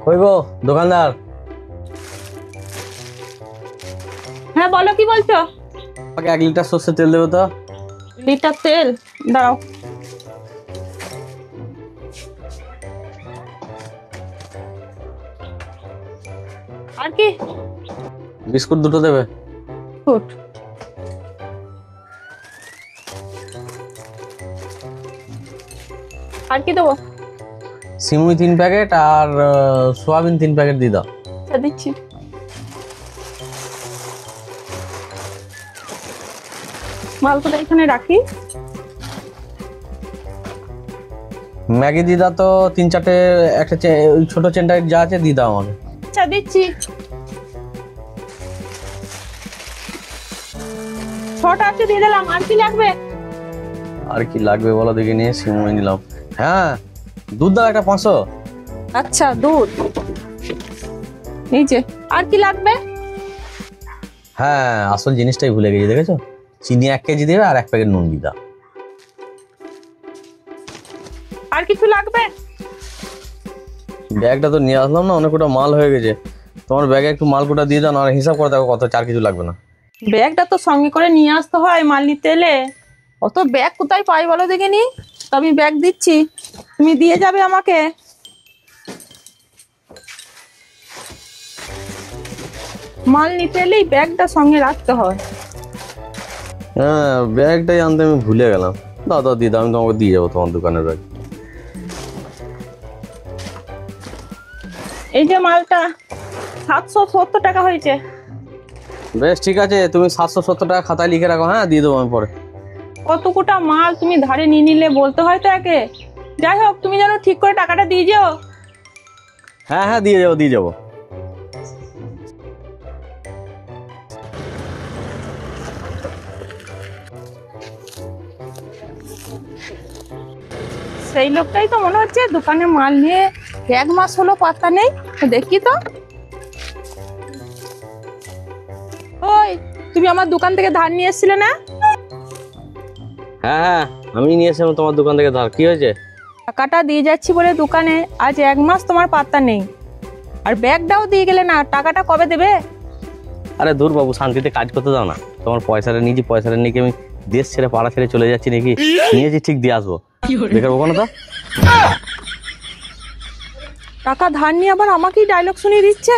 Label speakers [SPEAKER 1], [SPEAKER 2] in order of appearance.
[SPEAKER 1] কই গো দোকানদার?
[SPEAKER 2] হ্যাঁ বলো, কি বলছো?
[SPEAKER 1] আমাকে 1 লিটার সর্ষের তেল দেবে তো।
[SPEAKER 2] লিটার তেল দাও। আর কি?
[SPEAKER 1] বিস্কুট 2টো দেবে।
[SPEAKER 2] গুড। আর কি দেবো?
[SPEAKER 1] সিমুই 3 প্যাকেট আর সোয়াবিন 3 প্যাকেট দিয়ে দাও।
[SPEAKER 2] আচ্ছা দিচ্ছি। মালগুলো এখানে রাখি।
[SPEAKER 1] ম্যাগি দিয়ে দাও তো 3-4টে, একটা ওই ছোট চেনটা যা আছে দিয়ে দাও আমাকে।
[SPEAKER 2] আচ্ছা দিচ্ছি। ছটা আছে দিয়ে দিলাম। আর কি লাগবে?
[SPEAKER 1] আর কি লাগবে বলো দেখে নিয়ে সিমুই নিলাম। হ্যাঁ দুধ দাও একটা 500।
[SPEAKER 2] আচ্ছা দুধ এই যে। আর কি লাগবে?
[SPEAKER 1] হ্যাঁ আসল জিনিসটাই ভুলে গেছি, দেখেছো? চিনি 1 কেজি দেবে আর 1 প্যাকেট নুন দিয়ে দাও।
[SPEAKER 2] আর কিছু লাগবে?
[SPEAKER 1] ব্যাগটা তো নিয়ে আসলাম না, অনেকটা মাল হয়ে গেছে। তোমার ব্যাগে একটু মাল কোটা দিয়ে দাও না, আর হিসাব করে দেখো কত, 4 কিছু লাগবে না।
[SPEAKER 2] ব্যাগটা তো সঙ্গে করে নিয়ে আসতে হয় মাল নিতে এলে। অত ব্যাগ কোথায় পাই বলো দেখিনি? তো আমি ব্যাগ দিচ্ছি, তুমি দিয়ে যাবে আমাকে। মাল নিতে এলেই ব্যাগটা সঙ্গে রাখতে হয়।
[SPEAKER 1] হ্যাঁ ব্যাগটাই আনতে আমি ভুলে গেলাম। দাদা দিয়ে দাও, আমি তোমাকে দিয়ে যাবো তোমার দোকানের ব্যাগ।
[SPEAKER 2] এই যে মালটা 770 টাকা হয়েছে।
[SPEAKER 1] বেশ ঠিক আছে, তুমি 770 টাকা খাতায় লিখে রাখো। হ্যাঁ দিয়ে দেবো আমি পরে।
[SPEAKER 2] কতটা মাল তুমি ধারে নিয়ে নিলে বলতে হয় তো একে। যাই হোক, তুমি যেন ঠিক করে টাকাটা দিয়ে যাও।
[SPEAKER 1] হ্যাঁ হ্যাঁ দিয়ে যাবো দিয়ে যাবো।
[SPEAKER 2] সেই লোকটাই তো মনে হচ্ছে, দোকানে মাল নিয়ে 1 মাস হলো, পাত্তা নেই। দেখি তো। ওই তুমি আমার দোকান থেকে ধার নিয়ে এসেছিলে না?
[SPEAKER 1] হ্যাঁ হ্যাঁ আমি নিয়ে এসেছিলাম তোমার দোকান থেকে ধার। কি হয়েছে?
[SPEAKER 2] টাকাটা দিয়ে যাচ্ছি বলে দোকানে, আজ 1 মাস তোমার পাত্তা নেই। আর ব্যাগটাও দিয়ে গেলে না, টাকাটা কবে দেবে?
[SPEAKER 1] আরে দূর বাবু, শান্তিতে কাজ করতে দাও না। তোমার পয়সাটা নিয়েছি, পয়সাটা নিয়ে কি আমি দেশ ছেড়ে পাড়া ছেড়ে চলে যাচ্ছি নাকি? নিয়েছি ঠিক দিয়ে আসবো। দেখে ওখানে তো
[SPEAKER 2] টাকা ধার নিয়ে আবার আমাকেই ডায়লগ শুনিয়ে দিচ্ছে।